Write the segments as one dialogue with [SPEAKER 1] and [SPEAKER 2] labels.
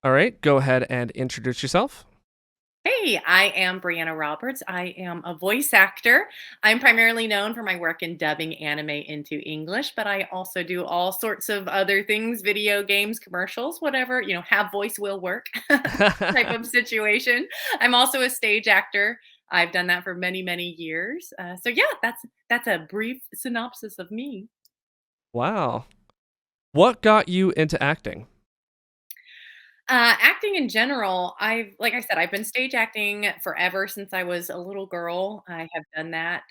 [SPEAKER 1] All right, go ahead and introduce yourself.
[SPEAKER 2] Hey, I am Brianna Roberts. I am a voice actor. I'm primarily known for my work in dubbing anime into English, but I also do all sorts of other things, video games, commercials, whatever, have voice will work type of situation. I'm also a stage actor. I've done that for many, many years. So yeah, that's a brief synopsis of me.
[SPEAKER 1] Wow. What got you into acting?
[SPEAKER 2] Acting in general, like I said, I've been stage acting forever since I was a little girl. I have done that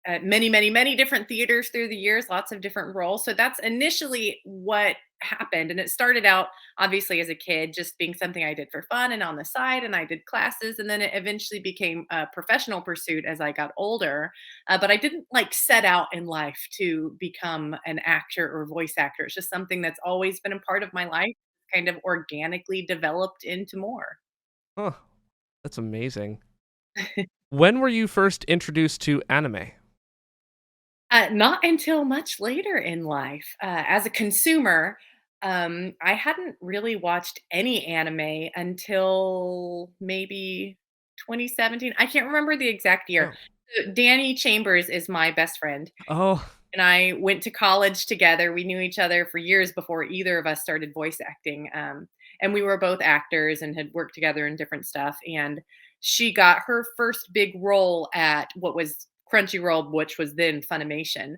[SPEAKER 2] at many, many, many different theaters through the years, lots of different roles. So that's initially what happened. And it started out obviously as a kid, just being something I did for fun and on the side. And I did classes. And then it eventually became a professional pursuit as I got older. But I didn't like set out in life to become an actor or voice actor. It's just something that's always been a part of my life, kind of organically developed into more.
[SPEAKER 1] Huh, that's amazing. When were you first introduced to anime?
[SPEAKER 2] Not until much later in life. As a consumer, I hadn't really watched any anime until maybe 2017. I can't remember the exact year.
[SPEAKER 1] Oh.
[SPEAKER 2] Danny Chambers is my best friend,
[SPEAKER 1] Oh,
[SPEAKER 2] and I went to college together. We knew each other for years before either of us started voice acting. And we were both actors and had worked together in different stuff. And she got her first big role at what was Crunchyroll, which was then Funimation.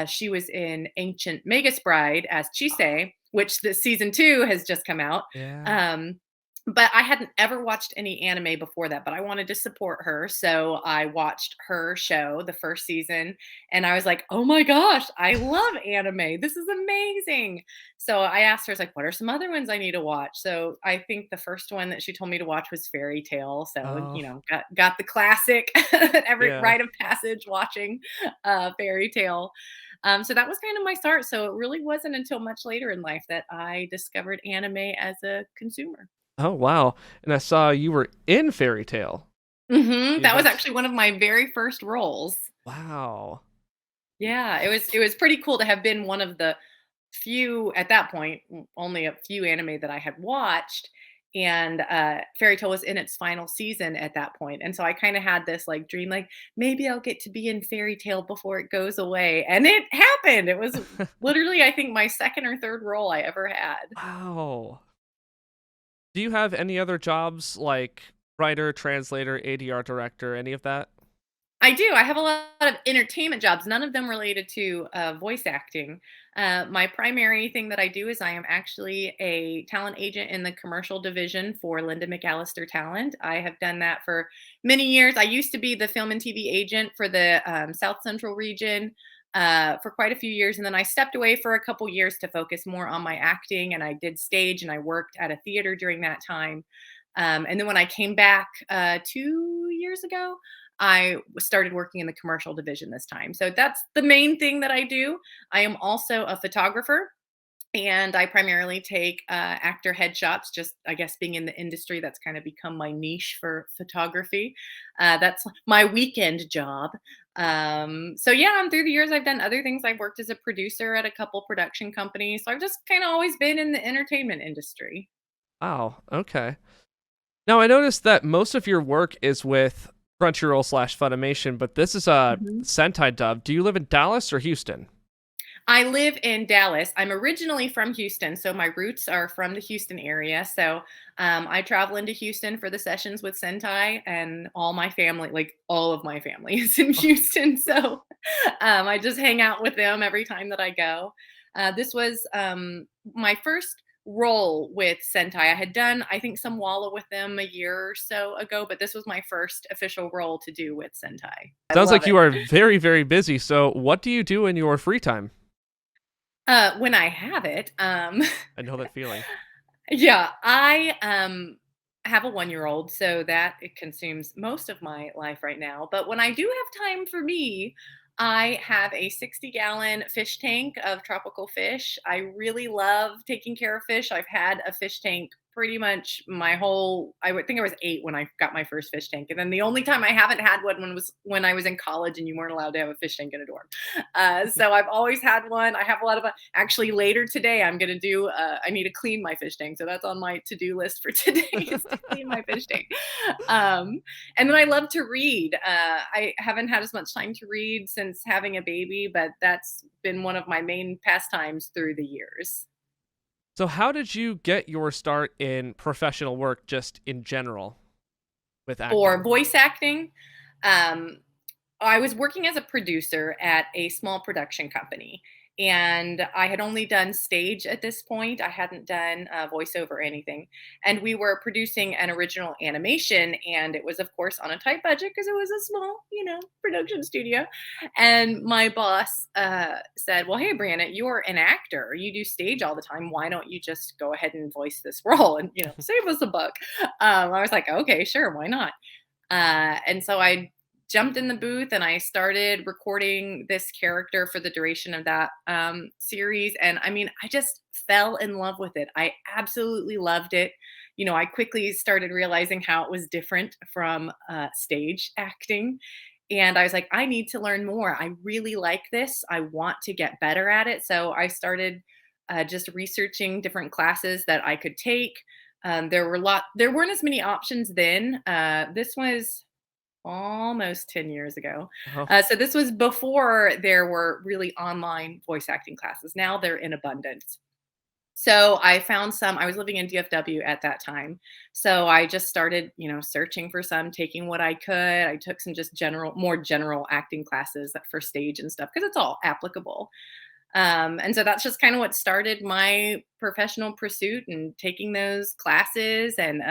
[SPEAKER 2] She was in Ancient Magus Bride as Chise, which the season two has just come out.
[SPEAKER 1] yeah.
[SPEAKER 2] Um, but I hadn't ever watched any anime before that, but I wanted to support her. So I watched her show, the first season, and I was like, "Oh my gosh, I love anime. This is amazing." So I asked her, I was like, "What are some other ones I need to watch?" So I think the first one that she told me to watch was Fairy Tale. So,
[SPEAKER 1] Oh,
[SPEAKER 2] got the classic every
[SPEAKER 1] yeah.
[SPEAKER 2] rite of passage watching Fairy Tale. So that was kind of my start. So it really wasn't until much later in life that I discovered anime as a consumer.
[SPEAKER 1] Oh, wow. And I saw you were in Fairy Tale. Yeah,
[SPEAKER 2] That was
[SPEAKER 1] that's
[SPEAKER 2] actually one of my very first roles.
[SPEAKER 1] wow.
[SPEAKER 2] Yeah, it was pretty cool to have been one of the few at that point, only a few anime that I had watched, and, Fairy Tail was in its final season at that point, and so I kinda had this, like, dream, like, "Maybe I'll get to be in Fairy Tail before it goes away," and it happened. It was literally, I think, my 2nd or 3rd role I ever had.
[SPEAKER 1] Wow. Do you have any other jobs like writer, translator, ADR director, any of that?
[SPEAKER 2] I do. I have a lot of entertainment jobs, none of them related to voice acting. My primary thing that I do is I am actually a talent agent in the commercial division for Linda McAllister Talent. I have done that for many years. I used to be the film and TV agent for the South Central region for quite a few years. And then I stepped away for a couple years to focus more on my acting. And I did stage and I worked at a theater during that time. And then when I came back 2 years ago, I started working in the commercial division this time. So that's the main thing that I do. I am also a photographer and I primarily take actor headshots. Just, I guess, being in the industry, that's kind of become my niche for photography. That's my weekend job. So, yeah, and through the years, I've done other things. I've worked as a producer at a couple production companies. So, I've just kind of always been in the entertainment industry.
[SPEAKER 1] Wow, okay. Now I noticed that most of your work is with Crunchyroll slash Funimation, but this is a
[SPEAKER 2] Mhm.
[SPEAKER 1] Sentai dub. Do you live in Dallas or Houston?
[SPEAKER 2] I live in Dallas. I'm originally from Houston, so my roots are from the Houston area. So I travel into Houston for the sessions with Sentai, and all my family, like all of my family, is in
[SPEAKER 1] Oh,
[SPEAKER 2] Houston. So I just hang out with them every time that I go. This was my first role with Sentai. I had done, I think, some Walla with them a year or so ago, but this was my first official role to do with Sentai. I
[SPEAKER 1] sounds
[SPEAKER 2] love
[SPEAKER 1] like
[SPEAKER 2] it.
[SPEAKER 1] you are very, very busy. So, what do you do in your free time?
[SPEAKER 2] When I have it,
[SPEAKER 1] I know that feeling.
[SPEAKER 2] yeah, I have a 1-year-old, so that it consumes most of my life right now. But when I do have time for me, I have a 60-gallon fish tank of tropical fish. I really love taking care of fish. I've had a fish tank pretty much my whole, I would think I was 8 when I got my first fish tank. And then the only time I haven't had one was when I was in college and you weren't allowed to have a fish tank in a dorm. So I've always had one. I have a lot of, actually later today, I'm going to do, I need to clean my fish tank. So that's on my to-do list for today is to clean my fish tank. And then I love to read. I haven't had as much time to read since having a baby, but that's been one of my main pastimes through the years.
[SPEAKER 1] So how did you get your start in professional work just in general with
[SPEAKER 2] For
[SPEAKER 1] acting?
[SPEAKER 2] voice acting, um, I was working as a producer at a small production company, and I had only done stage at this point. I hadn't done voiceover or anything. And we were producing an original animation, and it was, of course, on a tight budget because it was a small, production studio. And my boss said, "Well, hey, Brianna, you're an actor. You do stage all the time. Why don't you just go ahead and voice this role and, save us a buck?" I was like, "Okay, sure, why not?" And so I jumped in the booth and I started recording this character for the duration of that series. And I mean, I just fell in love with it. I absolutely loved it. I quickly started realizing how it was different from stage acting. And I was like, I need to learn more. I really like this. I want to get better at it. So I started just researching different classes that I could take. There weren't as many options then. This was almost 10 years ago.
[SPEAKER 1] Oh,
[SPEAKER 2] So this was before there were really online voice acting classes. Now they're in abundance. So I found some. I was living in DFW at that time. So I just started, searching for some, taking what I could. I took some just more general acting classes for stage and stuff because it's all applicable. And so that's just kind of what started my professional pursuit and taking those classes and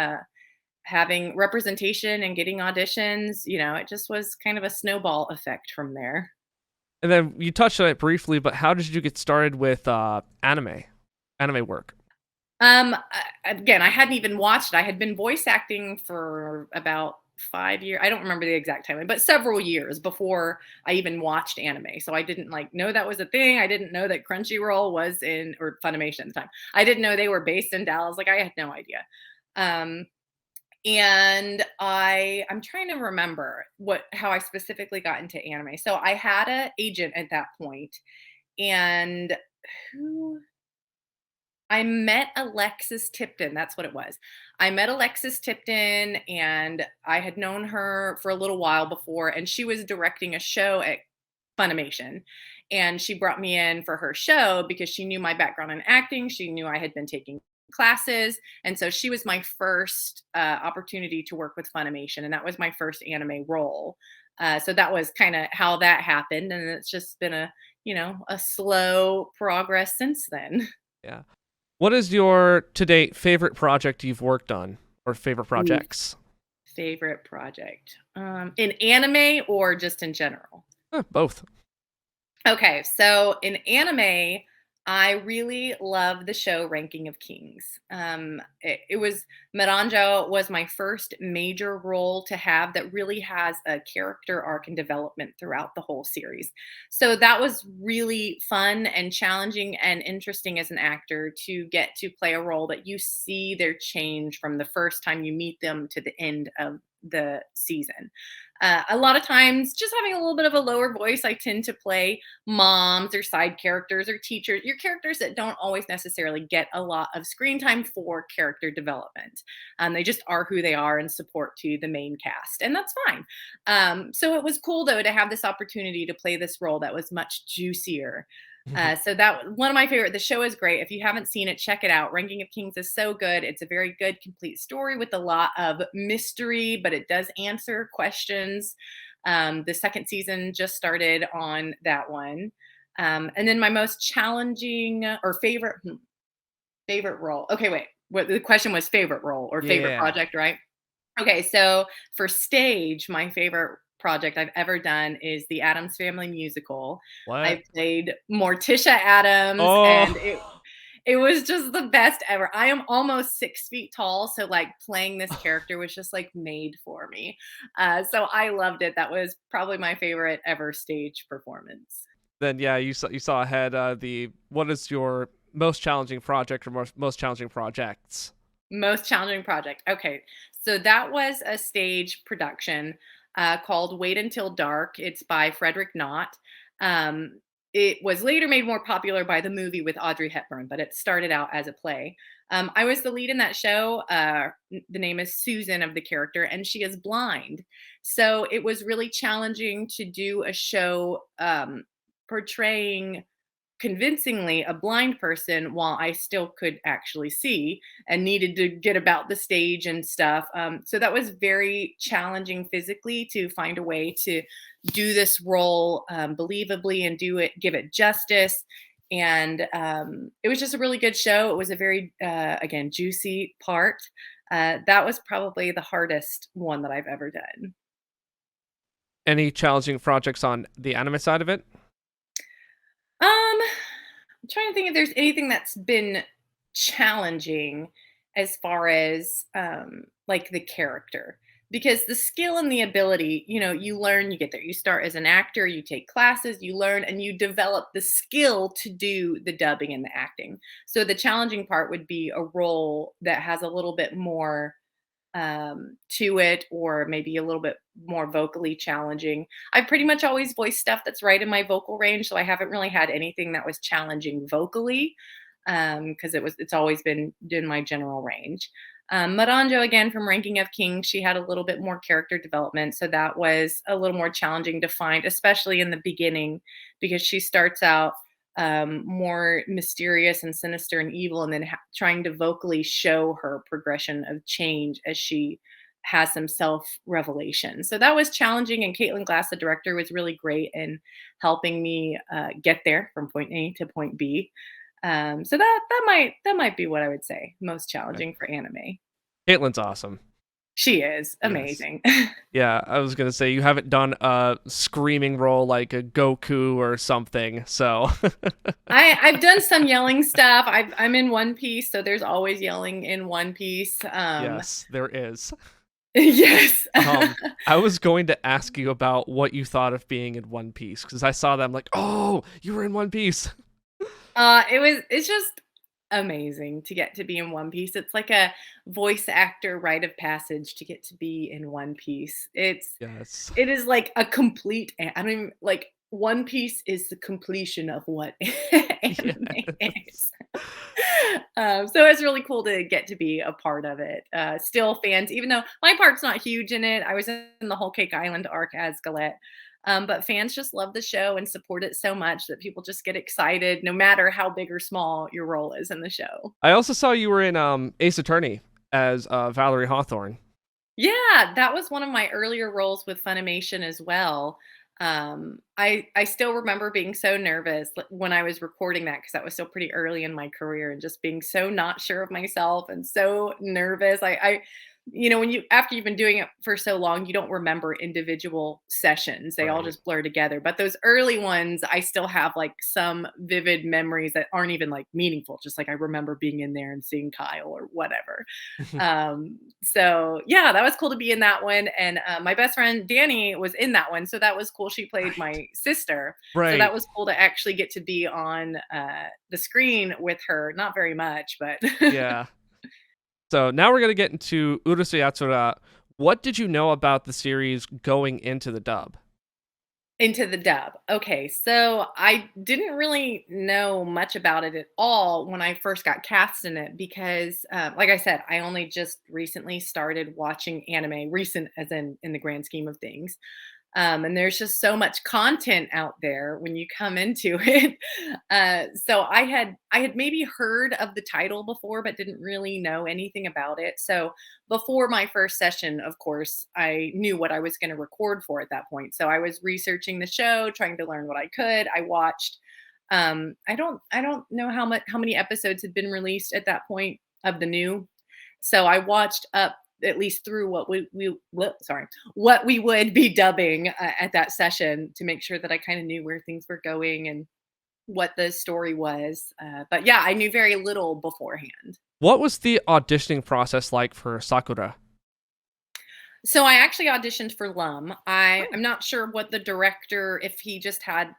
[SPEAKER 2] having representation and getting auditions. It just was kind of a snowball effect from there.
[SPEAKER 1] and then you touched on it briefly, but how did you get started with anime work?
[SPEAKER 2] Again, I hadn't even watched it. I had been voice acting for about 5 years. I don't remember the exact timeline, but several years before I even watched anime. So I didn't know that was a thing. I didn't know that Crunchyroll was in or Funimation at the time. I didn't know they were based in Dallas. Like I had no idea. Um, and I'm trying to remember how I specifically got into anime. So I had an agent at that point, and who I met Alexis Tipton. That's what it was. I met Alexis Tipton, and I had known her for a little while before, and she was directing a show at Funimation. And she brought me in for her show because she knew my background in acting. She knew I had been taking classes. And so she was my first opportunity to work with Funimation. And that was my first anime role. So that was kind of how that happened. And it's just been a slow progress since then.
[SPEAKER 1] Yeah. What is your to date favorite project you've worked on or favorite
[SPEAKER 2] Ooh,
[SPEAKER 1] projects?
[SPEAKER 2] favorite project in anime or just in general?
[SPEAKER 1] Both.
[SPEAKER 2] Okay, so in anime, I really love the show Ranking of Kings. It was Miranjo was my first major role to have that really has a character arc and development throughout the whole series. So that was really fun and challenging and interesting as an actor to get to play a role that you see their change from the first time you meet them to the end of the season. A lot of times, just having a little bit of a lower voice, I tend to play moms or side characters or teachers, your characters that don't always necessarily get a lot of screen time for character development. They just are who they are and support to the main cast, and that's fine. So it was cool though to have this opportunity to play this role that was much juicier. So that one of my favorite. The show is great. If you haven't seen it, check it out. Ranking of Kings is so good. It's a very good, complete story with a lot of mystery, but it does answer questions. The second season just started on that one. And then my most challenging or favorite role. Okay, wait. What the question was favorite role or favorite
[SPEAKER 1] Yeah.
[SPEAKER 2] project, right? Okay, so for stage, my favorite project I've ever done is the Addams Family musical.
[SPEAKER 1] What?
[SPEAKER 2] I played Morticia Addams, and it
[SPEAKER 1] Oh.
[SPEAKER 2] it was just the best ever. I am almost 6 feet tall, so like playing this character was just like made for me. So I loved it. That was probably my favorite ever stage performance.
[SPEAKER 1] Then yeah, you saw ahead the what is your most challenging project or most challenging projects?
[SPEAKER 2] Most challenging project. Okay. So that was a stage production called Wait Until Dark. It's by Frederick Knott. Um, it was later made more popular by the movie with Audrey Hepburn, but it started out as a play. I was the lead in that show. The name is Susan of the character, and she is blind. So it was really challenging to do a show portraying convincingly a blind person while I still could actually see and needed to get about the stage and stuff. So that was very challenging physically to find a way to do this role believably and give it justice. And it was just a really good show. It was a very, again, juicy part. That was probably the hardest one that I've ever done.
[SPEAKER 1] Any challenging projects on the anime side of it?
[SPEAKER 2] I'm trying to think if there's anything that's been challenging as far as like the character, because the skill and the ability, you learn, you get there, you start as an actor, you take classes, you learn, and you develop the skill to do the dubbing and the acting. So the challenging part would be a role that has a little bit more to it, or maybe a little bit more vocally challenging. I pretty much always voice stuff that's right in my vocal range, so I haven't really had anything that was challenging vocally, because it's always been in my general range. Miranjo, again, from Ranking of Kings, she had a little bit more character development, so that was a little more challenging to find, especially in the beginning, because she starts out more mysterious and sinister and evil, and then trying to vocally show her progression of change as she has some self revelation. So that was challenging. And Caitlin Glass, the director, was really great in helping me get there from point A to point B. So that might be what I would say most
[SPEAKER 1] Okay.
[SPEAKER 2] challenging for anime.
[SPEAKER 1] Caitlin's awesome.
[SPEAKER 2] She is
[SPEAKER 1] Yes.
[SPEAKER 2] amazing.
[SPEAKER 1] Yeah, I was gonna say you haven't done a screaming role like a Goku or something, so
[SPEAKER 2] I've done some yelling stuff. I'm in One Piece, so there's always yelling in One Piece.
[SPEAKER 1] yes, there is.
[SPEAKER 2] Yes.
[SPEAKER 1] Um, I was going to ask you about what you thought of being in One Piece because I saw them like, oh, you were in One Piece.
[SPEAKER 2] It's just amazing to get to be in One Piece. It's like a voice actor rite of passage to get to be in One Piece.
[SPEAKER 1] Yes.
[SPEAKER 2] It is like a complete I don't even like One Piece is the completion of what anime
[SPEAKER 1] Yes.
[SPEAKER 2] is. So it's really cool to get to be a part of it. Still fans, even though my part's not huge in it. I was in the Whole Cake Island arc as Galette. But fans just love the show and support it so much that people just get excited no matter how big or small your role is in the show.
[SPEAKER 1] I also saw you were in Ace Attorney as Valerie Hawthorne.
[SPEAKER 2] Yeah, that was one of my earlier roles with Funimation as well. I still remember being so nervous when I was recording that, because that was still pretty early in my career, and just being so not sure of myself and so nervous. When you after you've been doing it for so long, you don't remember individual sessions. They all
[SPEAKER 1] Right.
[SPEAKER 2] just blur together. But those early ones, I still have like some vivid memories that aren't even like meaningful. Just like I remember being in there and seeing Kyle or whatever. So yeah, that was cool to be in that one. And my best friend Danny was in that one, so that was cool. She played
[SPEAKER 1] Right.
[SPEAKER 2] my sister, so that
[SPEAKER 1] Right.
[SPEAKER 2] was cool to actually get to be on the screen with her. Not very much, but
[SPEAKER 1] Yeah. So now we're gonna get into Urusei Yatsura. What did you know about the series going into the dub?
[SPEAKER 2] into the dub. Okay, so I didn't really know much about it at all when I first got cast in it, because, like I said, I only just recently started watching anime. Recent, as in the grand scheme of things. And there's just so much content out there when you come into it. So I had maybe heard of the title before, but didn't really know anything about it. So before my first session, of course, I knew what I was going to record for at that point. So I was researching the show, trying to learn what I could. I watched. I don't know how many episodes had been released at that point of the new. So I watched up at least through what we would be dubbing at that session, to make sure that I kind of knew where things were going and what the story was. But yeah, I knew very little beforehand.
[SPEAKER 1] What was the auditioning process like for Sakura?
[SPEAKER 2] So I actually auditioned for Lum.
[SPEAKER 1] Oh.
[SPEAKER 2] I'm not sure what the director, if he just had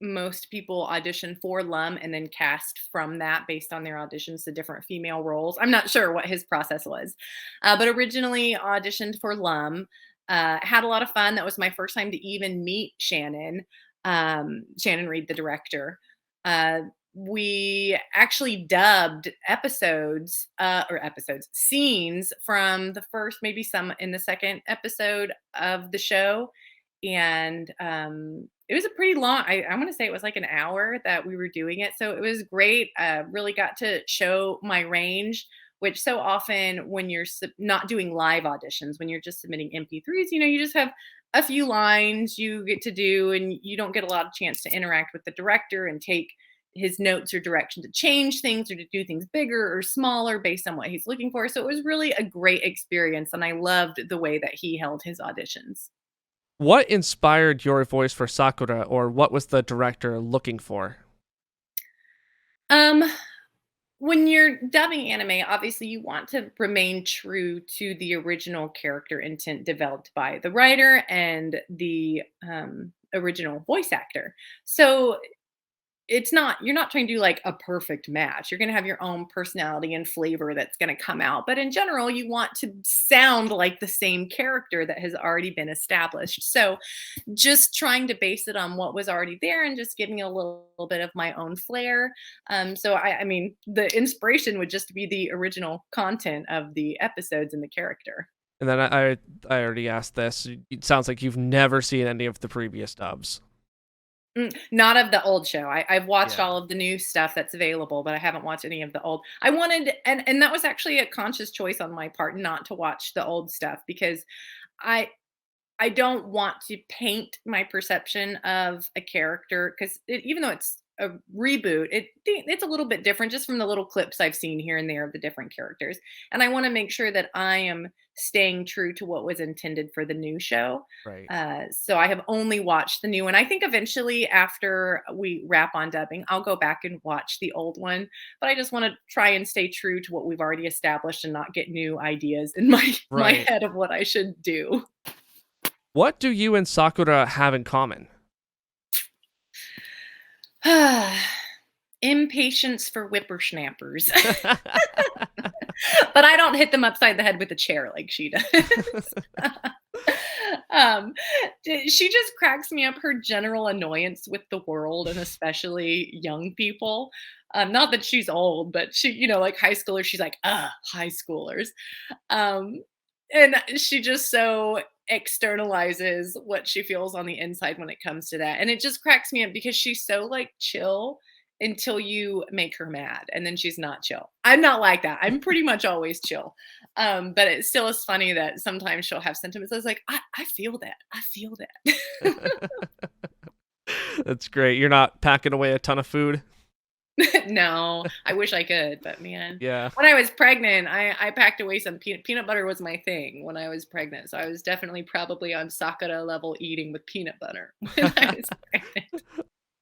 [SPEAKER 2] most people audition for Lum and then cast from that based on their auditions to different female roles. I'm not sure what his process was, but originally auditioned for Lum. Had a lot of fun. That was my first time to even meet Shannon. Shannon Reed, the director. Uh, we actually dubbed scenes from the first, maybe some in the second episode of the show. And it was a pretty long, I want to say it was like an hour that we were doing it. So it was great. Really got to show my range, which so often when you're not doing live auditions, when you're just submitting MP3s, you just have a few lines you get to do, and you don't get a lot of chance to interact with the director and take his notes or direction to change things or to do things bigger or smaller based on what he's looking for. So it was really a great experience, and I loved the way that he held his auditions.
[SPEAKER 1] What inspired your voice for Sakura, or what was the director looking for?
[SPEAKER 2] Um, when you're dubbing anime, obviously you want to remain true to the original character intent developed by the writer and the original voice actor. So you're not trying to do like a perfect match. You're going to have your own personality and flavor that's going to come out. But in general, you want to sound like the same character that has already been established. So just trying to base it on what was already there and just giving a little bit of my own flair. So I mean, the inspiration would just be the original content of the episodes and the character.
[SPEAKER 1] And then I already asked this. It sounds like you've never seen any of the previous dubs.
[SPEAKER 2] Not of the old show. I've watched
[SPEAKER 1] Yeah.
[SPEAKER 2] all of the new stuff that's available, but I haven't watched any of the old. I wanted, and that was actually a conscious choice on my part not to watch the old stuff because I I don't want to paint my perception of a character because even though it's a reboot, it's a little bit different just from the little clips I've seen here and there of the different characters. And I want to make sure that I am staying true to what was intended for the new show.
[SPEAKER 1] Right.
[SPEAKER 2] So I have only watched the new one. I think eventually, after we wrap on dubbing, I'll go back and watch the old one. But I just want to try and stay true to what we've already established and not get new ideas in my
[SPEAKER 1] Right.
[SPEAKER 2] head of what I should do.
[SPEAKER 1] What do you and Sakura have in common?
[SPEAKER 2] Impatience for whippersnappers. But I don't hit them upside the head with a chair like she does. um, she just cracks me up, her general annoyance with the world and especially young people. Not that she's old, but she, like high schoolers, she's like, high schoolers. Um, and she just so externalizes what she feels on the inside when it comes to that. And it just cracks me up because she's so like chill until you make her mad and then she's not chill. I'm not like that. I'm pretty much always chill. But it still is funny that sometimes she'll have sentiments. I was like, I feel that. I feel that.
[SPEAKER 1] That's great. You're not packing away a ton of food.
[SPEAKER 2] No, I wish I could, but man,
[SPEAKER 1] Yeah.
[SPEAKER 2] when I was pregnant, I packed away some peanut butter was my thing when I was pregnant. So I was definitely probably on Sakura level eating with peanut butter when I was pregnant.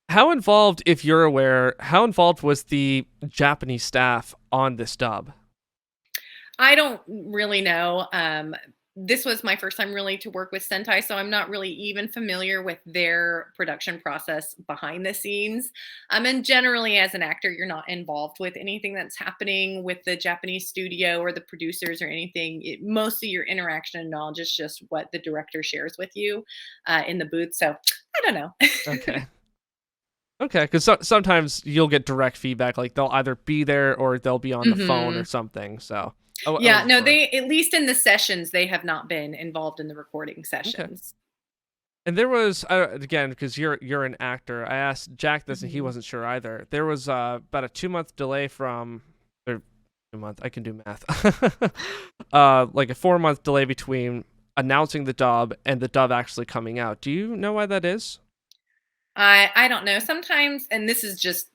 [SPEAKER 1] How involved, if you're aware, how involved was the Japanese staff on this dub?
[SPEAKER 2] I don't really know. This was my first time really to work with Sentai, so I'm not really even familiar with their production process behind the scenes. And generally, as an actor, you're not involved with anything that's happening with the Japanese studio or the producers or anything. Most of your interaction and knowledge is just what the director shares with you in the booth. So I don't know.
[SPEAKER 1] Okay. Okay, because sometimes you'll get direct feedback, like they'll either be there or they'll be on the phone or
[SPEAKER 2] Mhm.
[SPEAKER 1] something. So, I
[SPEAKER 2] Yeah,
[SPEAKER 1] wasn't
[SPEAKER 2] no,
[SPEAKER 1] sure.
[SPEAKER 2] they at least in the sessions, they have not been involved in the recording
[SPEAKER 1] Okay.
[SPEAKER 2] sessions.
[SPEAKER 1] And there was again, because you're an actor. I asked Jack this, and he
[SPEAKER 2] Mhm.
[SPEAKER 1] wasn't sure either. There was about a 2 month delay from, or 2 month. I can do math. Like a 4 month delay between announcing the dub and the dub actually coming out. Do you know why that is?
[SPEAKER 2] I don't know. Sometimes, and this is just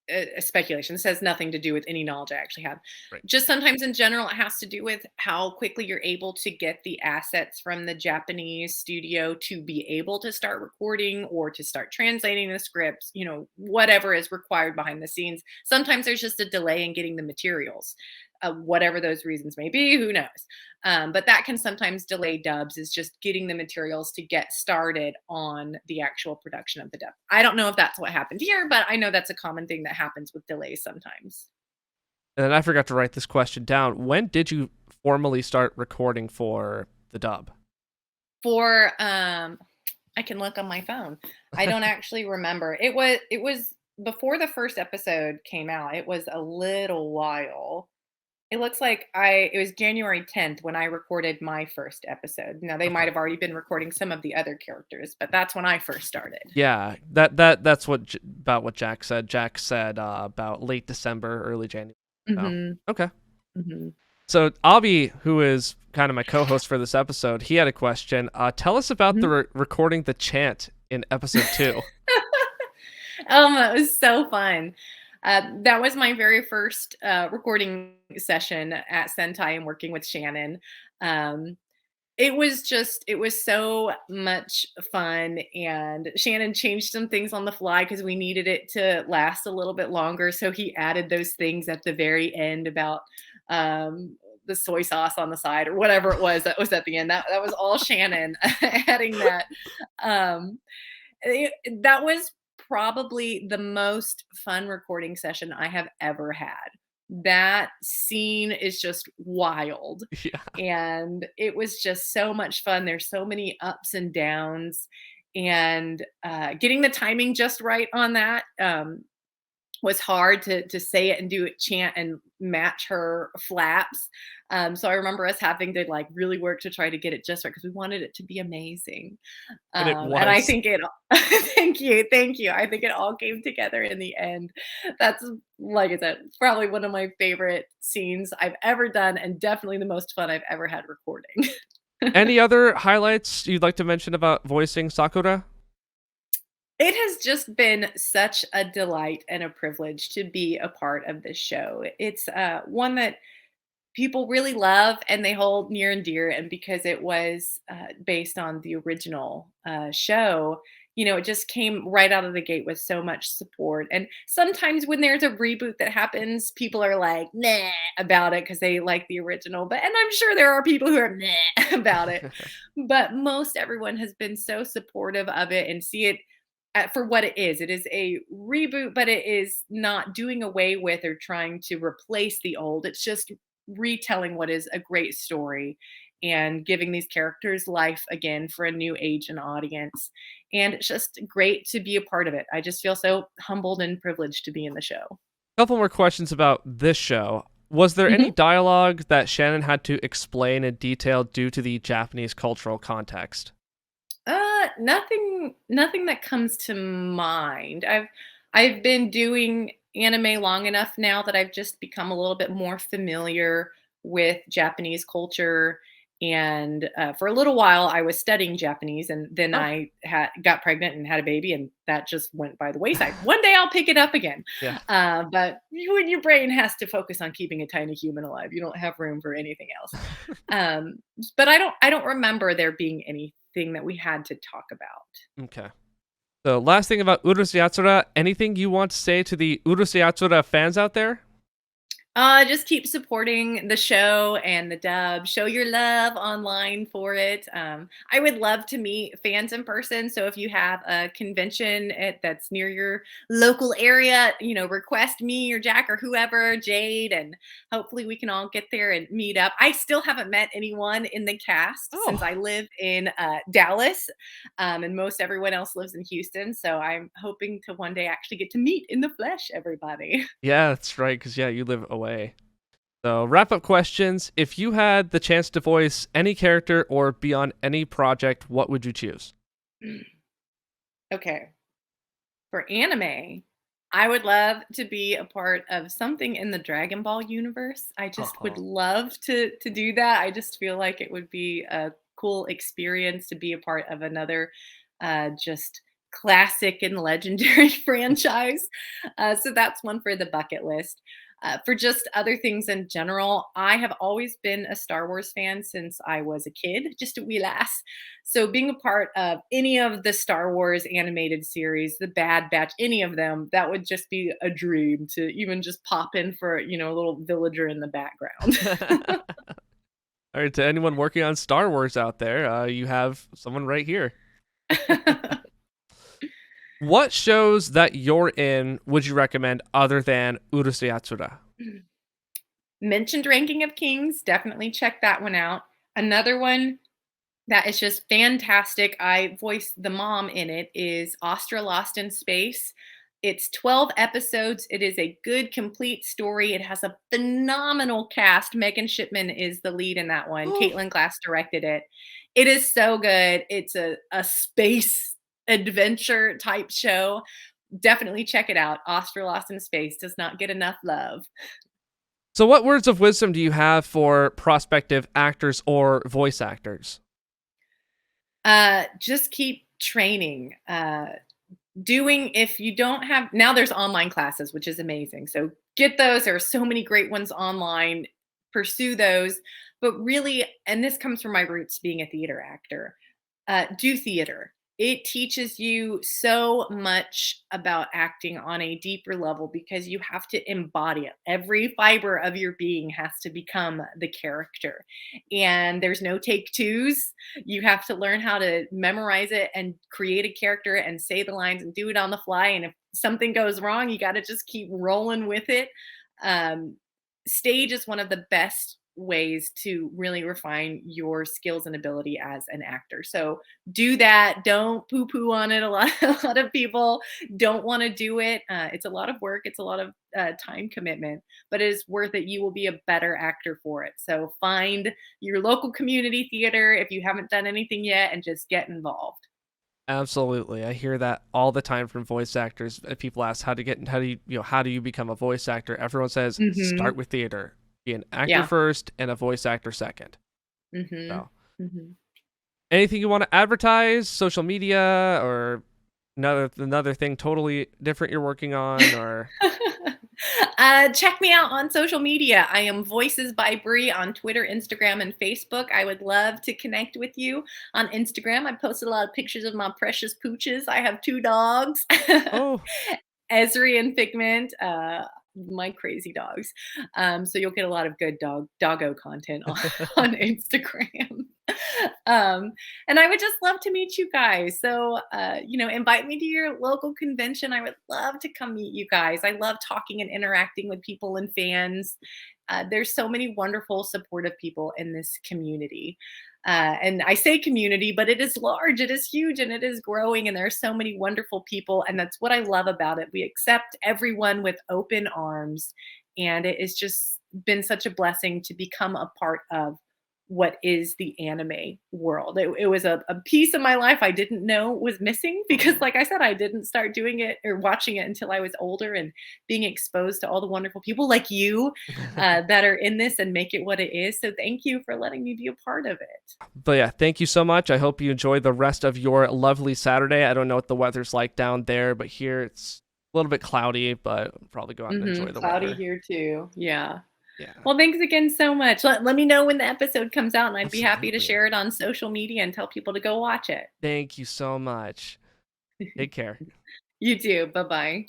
[SPEAKER 2] a speculation. This has nothing to do with any knowledge I actually have.
[SPEAKER 1] Right.
[SPEAKER 2] Just sometimes in general, it has to do with how quickly you're able to get the assets from the Japanese studio to be able to start recording or to start translating the scripts, whatever is required behind the scenes. Sometimes there's just a delay in getting the materials. whatever those reasons may be, who knows? But that can sometimes delay dubs, is just getting the materials to get started on the actual production of the dub. I don't know if that's what happened here, but I know that's a common thing that happens with delays sometimes.
[SPEAKER 1] And then I forgot to write this question down. When did you formally start recording for the dub?
[SPEAKER 2] For I can look on my phone. I don't actually remember. It was before the first episode came out. It was a little while. It looks like it was January 10th when I recorded my first episode. Now they
[SPEAKER 1] Okay.
[SPEAKER 2] might have already been recording some of the other characters, but that's when I first started.
[SPEAKER 1] Yeah, that's about what Jack said. Jack said about late December, early January. Oh,
[SPEAKER 2] Mhm.
[SPEAKER 1] okay.
[SPEAKER 2] Mhm.
[SPEAKER 1] So Avi, who is kind of my co-host for this episode, he had a question. Tell us about the
[SPEAKER 2] Mhm.
[SPEAKER 1] recording the chant in episode 2.
[SPEAKER 2] It was so fun. That was my very first recording session at Sentai and working with Shannon. Um, it was so much fun, and Shannon changed some things on the fly because we needed it to last a little bit longer. So he added those things at the very end about the soy sauce on the side or whatever it was that was at the end. That was all Shannon adding that. Um, that was probably the most fun recording session I have ever had. That scene is just wild.
[SPEAKER 1] Yeah.
[SPEAKER 2] And it was just so much fun. There's so many ups and downs. And getting the timing just right on that was hard to say it and do it chant and match her flaps. So I remember us having to like really work to try to get it just right because we wanted it to be amazing.
[SPEAKER 1] And it
[SPEAKER 2] And I
[SPEAKER 1] was.
[SPEAKER 2] think it thank you. I think it all came together in the end. That's, like I said, probably one of my favorite scenes I've ever done and definitely the most fun I've ever had recording.
[SPEAKER 1] Any other highlights you'd like to mention about voicing Sakura?
[SPEAKER 2] It has just been such a delight and a privilege to be a part of this show. It's one that people really love and they hold near and dear. And because it was based on the original show, it just came right out of the gate with so much support. And sometimes when there's a reboot that happens, people are like, nah, about it because they like the original. And I'm sure there are people who are nah about it. But most everyone has been so supportive of it and see it for what it is. It is a reboot, but it is not doing away with or trying to replace the old. It's just retelling what is a great story and giving these characters life again for a new age and audience. And it's just great to be a part of it. I just feel so humbled and privileged to be in the show.
[SPEAKER 1] Couple more questions about this show. Was there any
[SPEAKER 2] Mhm.
[SPEAKER 1] dialogue that Shannon had to explain in detail due to the Japanese cultural context?
[SPEAKER 2] Nothing that comes to mind. I've been doing anime long enough now that I've just become a little bit more familiar with Japanese culture. And for a little while, I was studying Japanese, and then
[SPEAKER 1] Oh,
[SPEAKER 2] got pregnant and had a baby, and that just went by the wayside. One day I'll pick it up again,
[SPEAKER 1] yeah.
[SPEAKER 2] but when your brain has to focus on keeping a tiny human alive, you don't have room for anything else. Um, but I don't remember there being anything that we had to talk about.
[SPEAKER 1] Okay. So, last thing about Urusei Yatsura, anything you want to say to the Urusei Yatsura fans out there?
[SPEAKER 2] Just keep supporting the show and the dub. Show your love online for it. I would love to meet fans in person. So if you have a convention that's near your local area, request me or Jack or whoever, Jade, and hopefully we can all get there and meet up. I still haven't met anyone in the cast since
[SPEAKER 1] Oh,
[SPEAKER 2] I live in Dallas, and most everyone else lives in Houston. So I'm hoping to one day actually get to meet in the flesh everybody.
[SPEAKER 1] yeah, that's right, because, yeah, you live away. So, wrap up questions. If you had the chance to voice any character or be on any project, what would you choose?
[SPEAKER 2] Okay. For anime, I would love to be a part of something in the Dragon Ball universe. I just would
[SPEAKER 1] Oh,
[SPEAKER 2] love to do that. I just feel like it would be a cool experience to be a part of another just classic and legendary franchise. So that's one for the bucket list. For just other things in general, I have always been a Star Wars fan since I was a kid, just a wee lass. So being a part of any of the Star Wars animated series, the Bad Batch, any of them, that would just be a dream to even just pop in for, a little villager in the background.
[SPEAKER 1] All right, to anyone working on Star Wars out there, you have someone right here. What shows that you're in would you recommend other than Urusei Yatsura?
[SPEAKER 2] Mentioned Ranking of Kings, definitely check that one out. Another one that is just fantastic. I voice the mom in it is Astra Lost in Space. It's 12 episodes. It is a good, complete story. It has a phenomenal cast. Megan Shipman is the lead in that one.
[SPEAKER 1] Oh,
[SPEAKER 2] Caitlin Glass directed it. It is so good. It's a space adventure type show. Definitely check it out. Astra Lost in Space does not get enough love.
[SPEAKER 1] so what words of wisdom do you have for prospective actors or voice actors?
[SPEAKER 2] Just keep training. Doing if you don't have now there's online classes, which is amazing. So get those. There are so many great ones online. Pursue those. But really, and this comes from my roots being a theater actor, do theater. It teaches you so much about acting on a deeper level because you have to embody it. Every fiber of your being has to become the character. And there's no take twos. You have to learn how to memorize it and create a character and say the lines and do it on the fly. And if something goes wrong, you got to just keep rolling with it. Um, Stage is one of the best ways to really refine your skills and ability as an actor. So do that. Don't poo poo on it. A lot of people don't want to do it. It's a lot of work. It's a lot of time commitment, but it is worth it. You will be a better actor for it. So find your local community theater if you haven't done anything yet and just get involved.
[SPEAKER 1] Absolutely. I hear that all the time from voice actors. People ask how do you become a voice actor? Everyone says start
[SPEAKER 2] Hmm.
[SPEAKER 1] with theater. Be an actor
[SPEAKER 2] Yeah.
[SPEAKER 1] first and a voice actor second.
[SPEAKER 2] Hmm.
[SPEAKER 1] So,
[SPEAKER 2] Hmm.
[SPEAKER 1] anything you want to advertise, social media or another thing totally different you're working on or
[SPEAKER 2] Check me out on social media. I am Voices by Brie on Twitter, Instagram, and Facebook. I would love to connect with you on Instagram. I posted a lot of pictures of my precious pooches. I have two dogs,
[SPEAKER 1] oh,
[SPEAKER 2] Esri and Figment. My crazy dogs. So you'll get a lot of good doggo content on, on Instagram. And I would just love to meet you guys. So, invite me to your local convention. I would love to come meet you guys. I love talking and interacting with people and fans. There's so many wonderful, supportive people in this community. And I say community, but it is large, it is huge, and it is growing. And there are so many wonderful people. And that's what I love about it. We accept everyone with open arms. And it has just been such a blessing to become a part of what is the anime world. It was a piece of my life I didn't know was missing because, like I said, I didn't start doing it or watching it until I was older and being exposed to all the wonderful people like you that are in this and make it what it is. So, thank you for letting me be a part of it.
[SPEAKER 1] but yeah, thank you so much. I hope you enjoy the rest of your lovely Saturday. I don't know what the weather's like down there, but here it's a little bit cloudy, but I'll probably go out and enjoy the
[SPEAKER 2] Cloudy
[SPEAKER 1] weather.
[SPEAKER 2] here too. Yeah.
[SPEAKER 1] Yeah,
[SPEAKER 2] Well, thanks again so much. Let me know when the episode comes out, and I'd be happy to
[SPEAKER 1] absolutely.
[SPEAKER 2] share it on social media and tell people to go watch it.
[SPEAKER 1] Thank you so much. Take care.
[SPEAKER 2] You too. Bye bye.